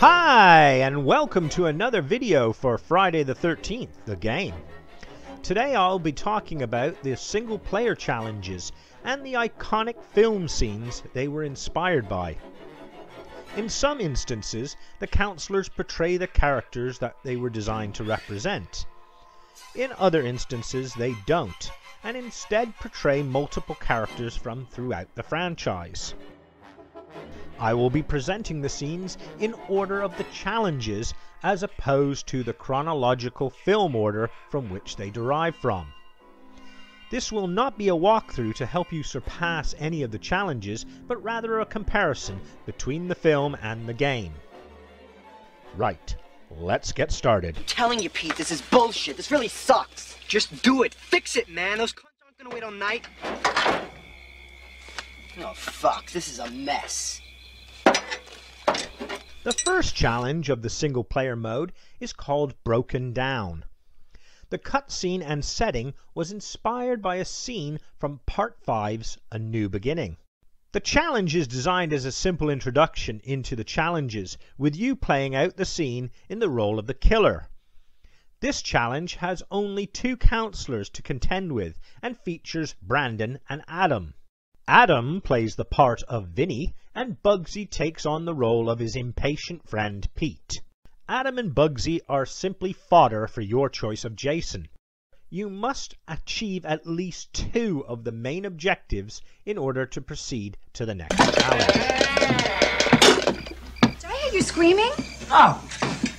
Hi, and welcome to another video for Friday the 13th, the game. Today I'll be talking about the single-player challenges and the iconic film scenes they were inspired by. In some instances, the counselors portray the characters that they were designed to represent. In other instances, they don't, and instead portray multiple characters from throughout the franchise. I will be presenting the scenes in order of the challenges as opposed to the chronological film order from which they derive from. This will not be a walkthrough to help you surpass any of the challenges, but rather a comparison between the film and the game. Right, let's get started. I'm telling you, Pete, this is bullshit. This really sucks. Just do it. Fix it, man. Those cunts aren't gonna wait all night. Oh, fuck. This is a mess. The first challenge of the single-player mode is called Broken Down. The cutscene and setting was inspired by a scene from Part 5's A New Beginning. The challenge is designed as a simple introduction into the challenges, with you playing out the scene in the role of the killer. This challenge has only 2 counselors to contend with and features Brandon and Adam. Adam plays the part of Vinny, and Bugsy takes on the role of his impatient friend Pete. Adam and Bugsy are simply fodder for your choice of Jason. You must achieve at least 2 of the main objectives in order to proceed to the next challenge. Did I hear you screaming? Oh,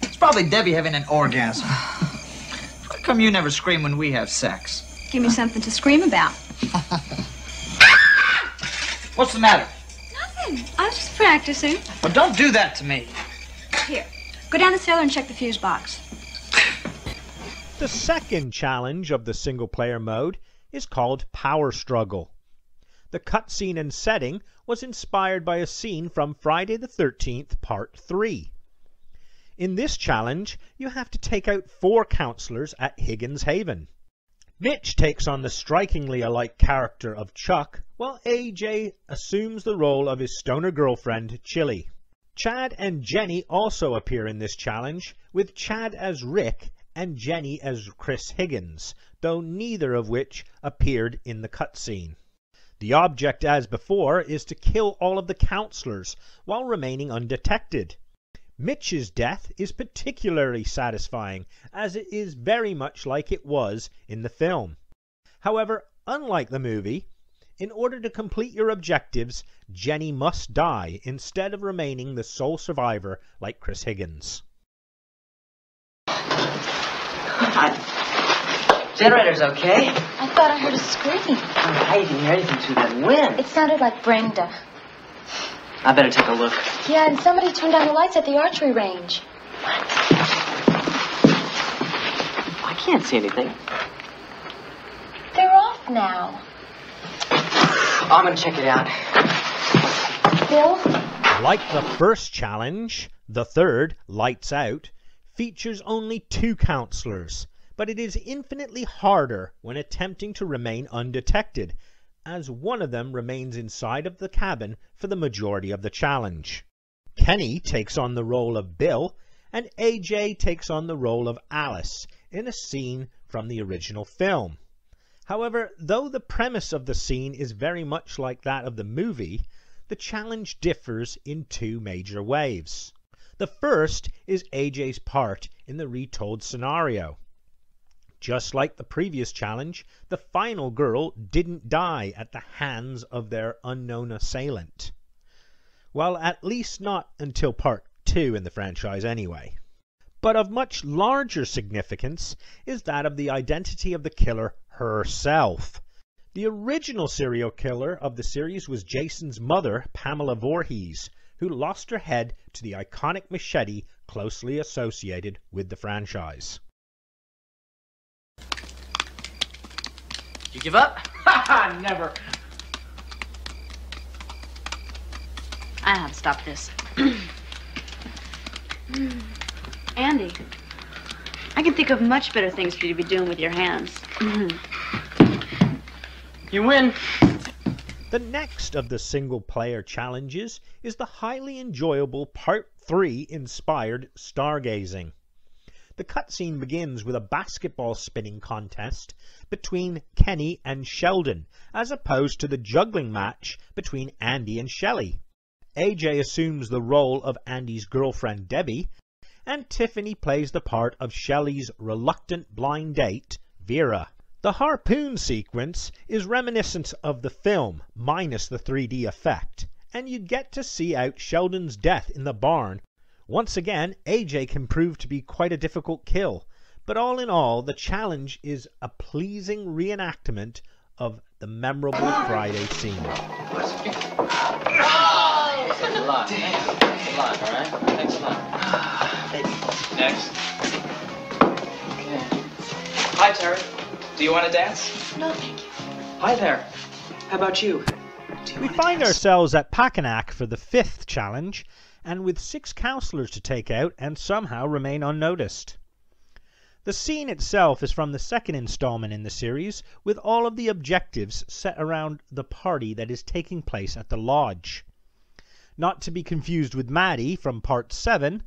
it's probably Debbie having an orgasm. How come you never scream when we have sex? Give me something to scream about. What's the matter? Nothing. I was just practicing. Well, don't do that to me. Here, go down the cellar and check the fuse box. The second challenge of the single-player mode is called Power Struggle. The cutscene and setting was inspired by a scene from Friday the 13th Part 3. In this challenge, you have to take out 4 counselors at Higgins Haven. Mitch takes on the strikingly alike character of Chuck, while AJ assumes the role of his stoner girlfriend, Chili. Chad and Jenny also appear in this challenge, with Chad as Rick and Jenny as Chris Higgins, though neither of which appeared in the cutscene. The object, as before, is to kill all of the counselors while remaining undetected. Mitch's death is particularly satisfying, as it is very much like it was in the film. However, unlike the movie, in order to complete your objectives, Jenny must die instead of remaining the sole survivor like Chris Higgins. Generator's okay. I thought I heard a scream. I didn't hear anything through that wind. It sounded like Brenda. I better take a look. Yeah, and somebody turned on the lights at the archery range. I can't see anything. They're off now. I'm gonna check it out. Bill? Like the first challenge, the third, Lights Out, features only 2 counselors, but it is infinitely harder when attempting to remain undetected, as one of them remains inside of the cabin for the majority of the challenge. Kenny takes on the role of Bill, and AJ takes on the role of Alice in a scene from the original film. However, though the premise of the scene is very much like that of the movie, the challenge differs in 2 major ways. The first is AJ's part in the retold scenario. Just like the previous challenge, the final girl didn't die at the hands of their unknown assailant. Well, at least not until Part 2 in the franchise anyway. But of much larger significance is that of the identity of the killer herself. The original serial killer of the series was Jason's mother, Pamela Voorhees, who lost her head to the iconic machete closely associated with the franchise. You give up? Haha, never. I know how to stop this. Andy, I can think of much better things for you to be doing with your hands. You win. The next of the single-player challenges is the highly enjoyable Part 3 inspired Stargazing. The cutscene begins with a basketball spinning contest between Kenny and Sheldon, as opposed to the juggling match between Andy and Shelley. AJ assumes the role of Andy's girlfriend Debbie, and Tiffany plays the part of Shelley's reluctant blind date, Vera. The harpoon sequence is reminiscent of the film, minus the 3D effect, and you get to see out Sheldon's death in the barn. Once again, AJ can prove to be quite a difficult kill, but all in all, the challenge is a pleasing reenactment of the memorable Friday scene. Thanks a lot. Thanks a lot, all right? Thanks a lot. Next. Okay. Hi, Terry. Do you want to dance? No, thank you. Hi there. How about you? We find ourselves at Packanack for the 5th challenge, and with 6 counselors to take out and somehow remain unnoticed. The scene itself is from the 2nd installment in the series, with all of the objectives set around the party that is taking place at the lodge. Not to be confused with Maddie from Part 7,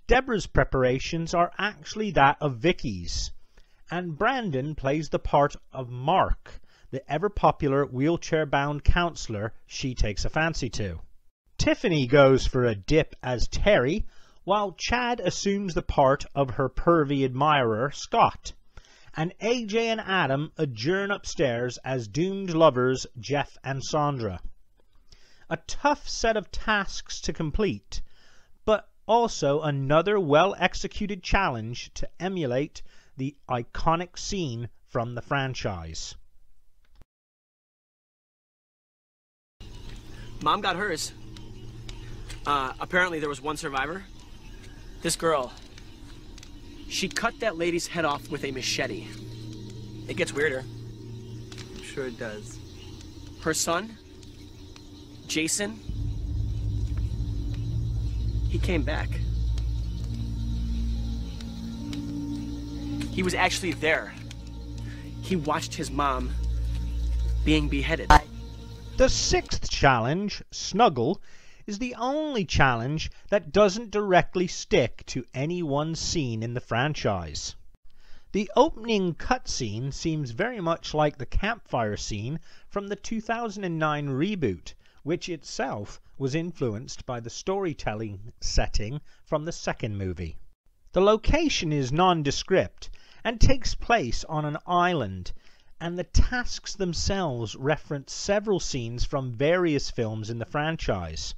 Deborah's preparations are actually that of Vicky's, and Brandon plays the part of Mark, the ever-popular wheelchair-bound counselor she takes a fancy to. Tiffany goes for a dip as Terry, while Chad assumes the part of her pervy admirer, Scott, and AJ and Adam adjourn upstairs as doomed lovers Jeff and Sandra. A tough set of tasks to complete, but also another well-executed challenge to emulate the iconic scene from the franchise. Mom got hers. Apparently there was one survivor. This girl. She cut that lady's head off with a machete. It gets weirder. I'm sure it does. Her son, Jason, he came back. He was actually there. He watched his mom being beheaded. The 6th challenge, Snuggle, is the only challenge that doesn't directly stick to any one scene in the franchise. The opening cutscene seems very much like the campfire scene from the 2009 reboot, which itself was influenced by the storytelling setting from the 2nd movie. The location is nondescript and takes place on an island, and the tasks themselves reference several scenes from various films in the franchise.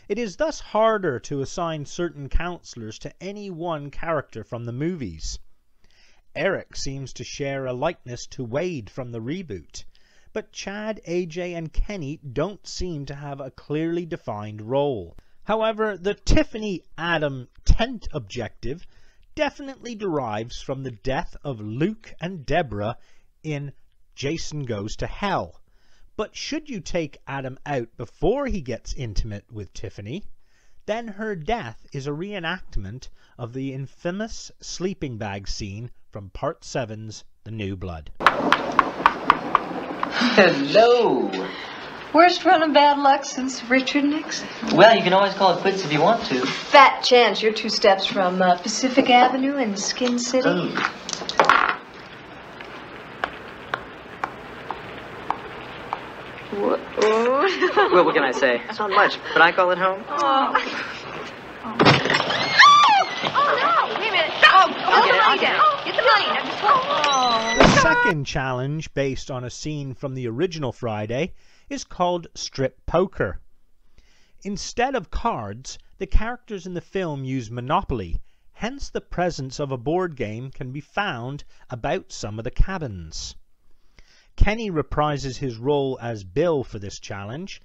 It is thus harder to assign certain counselors to any one character from the movies. Eric seems to share a likeness to Wade from the reboot, but Chad, AJ, and Kenny don't seem to have a clearly defined role. However, the Tiffany-Adam tent objective definitely derives from the death of Luke and Deborah in Jason Goes to Hell. But should you take Adam out before he gets intimate with Tiffany, then her death is a reenactment of the infamous sleeping bag scene from Part 7's The New Blood. Hello. Worst run of bad luck since Richard Nixon. Well, you can always call it quits if you want to. Fat chance you're 2 steps from Pacific Avenue and Skin City. Oh. Well, what can I say? It's not much, but I call it home. Oh no! Wait a minute. I'll get the money. The second challenge, based on a scene from the original Friday, is called Strip Poker. Instead of cards, the characters in the film use Monopoly, hence the presence of a board game can be found about some of the cabins. Kenny reprises his role as Bill for this challenge,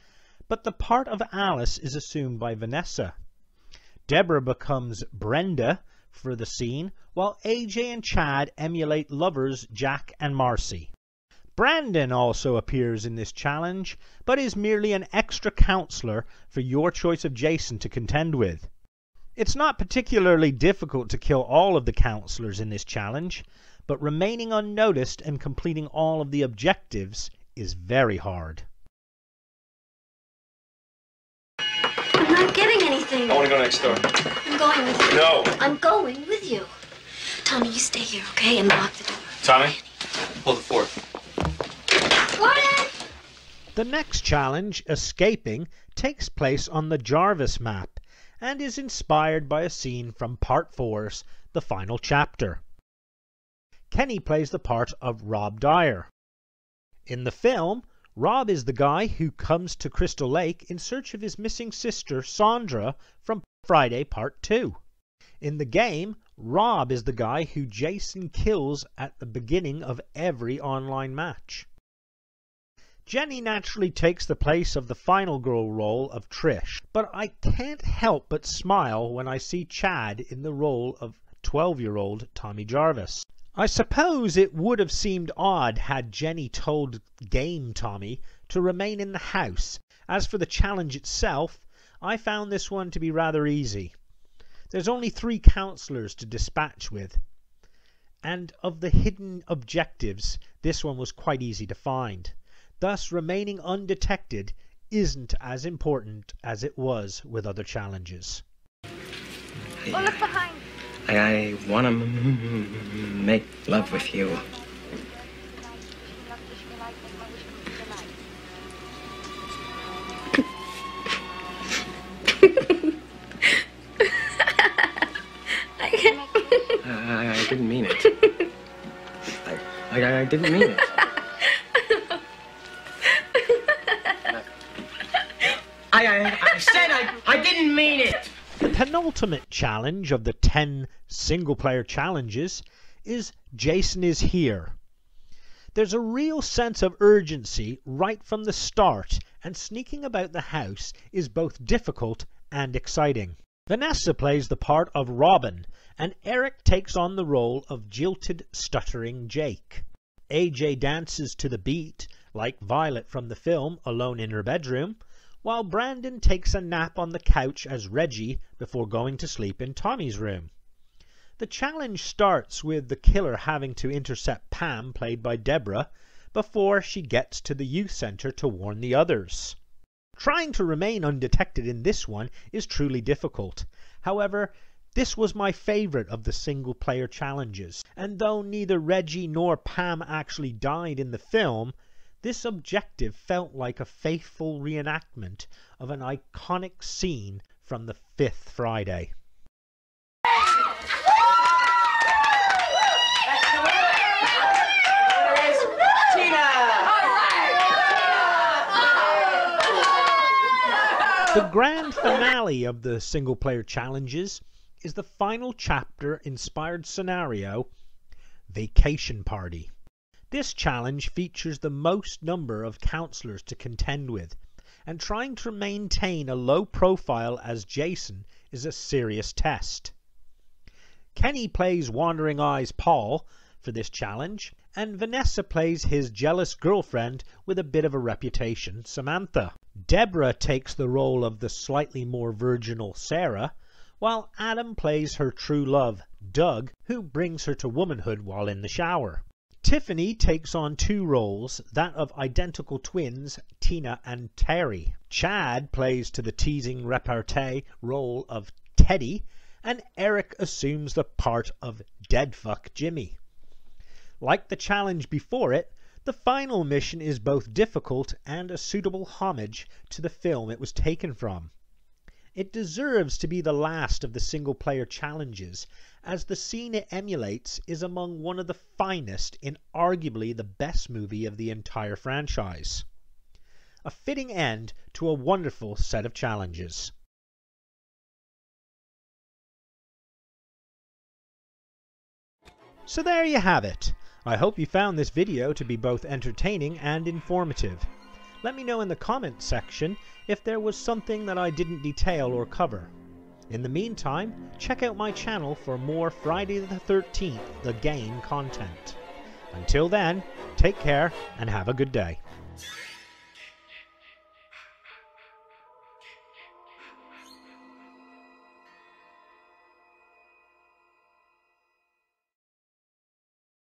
but the part of Alice is assumed by Vanessa. Deborah becomes Brenda for the scene, while AJ and Chad emulate lovers Jack and Marcy. Brandon also appears in this challenge, but is merely an extra counselor for your choice of Jason to contend with. It's not particularly difficult to kill all of the counselors in this challenge, but remaining unnoticed and completing all of the objectives is very hard. not getting anything. I want to go next door. I'm going with you. No. I'm going with you. Tommy, you stay here, okay? And lock the door. Tommy, hold the fort. What? The next challenge, Escaping, takes place on the Jarvis map and is inspired by a scene from Part 4's The Final Chapter. Kenny plays the part of Rob Dyer. In the film, Rob is the guy who comes to Crystal Lake in search of his missing sister, Sandra, from Friday Part 2. In the game, Rob is the guy who Jason kills at the beginning of every online match. Jenny naturally takes the place of the final girl role of Trish, but I can't help but smile when I see Chad in the role of 12-year-old Tommy Jarvis. I suppose it would have seemed odd had Jenny told Game Tommy to remain in the house. As for the challenge itself, I found this one to be rather easy. There's only 3 counselors to dispatch with, and of the hidden objectives, this one was quite easy to find. Thus, remaining undetected isn't as important as it was with other challenges. Oh, look behind. I want to make love with you. I didn't mean it. I didn't mean it. I said I didn't mean it. The penultimate challenge of the 10 single-player challenges is Jason is Here. There's a real sense of urgency right from the start, and sneaking about the house is both difficult and exciting. Vanessa plays the part of Robin, and Eric takes on the role of jilted, stuttering Jake. AJ dances to the beat, like Violet from the film Alone in Her Bedroom, while Brandon takes a nap on the couch as Reggie before going to sleep in Tommy's room. The challenge starts with the killer having to intercept Pam, played by Deborah, before she gets to the youth center to warn the others. Trying to remain undetected in this one is truly difficult. However, this was my favorite of the single-player challenges, and though neither Reggie nor Pam actually died in the film, this objective felt like a faithful reenactment of an iconic scene from the 5th Friday. The grand finale of the single-player challenges is the final chapter-inspired scenario, Vacation Party. This challenge features the most number of counselors to contend with, and trying to maintain a low profile as Jason is a serious test. Kenny plays Wandering Eyes Paul for this challenge, and Vanessa plays his jealous girlfriend with a bit of a reputation, Samantha. Deborah takes the role of the slightly more virginal Sarah, while Adam plays her true love, Doug, who brings her to womanhood while in the shower. Tiffany takes on 2 roles, that of identical twins Tina and Terry. Chad plays to the teasing repartee role of Teddy, and Eric assumes the part of Deadfuck Jimmy. Like the challenge before it, the final mission is both difficult and a suitable homage to the film it was taken from. It deserves to be the last of the single-player challenges, as the scene it emulates is among one of the finest in arguably the best movie of the entire franchise. A fitting end to a wonderful set of challenges. So there you have it. I hope you found this video to be both entertaining and informative. Let me know in the comments section if there was something that I didn't detail or cover. In the meantime, check out my channel for more Friday the 13th, The Game content. Until then, take care and have a good day.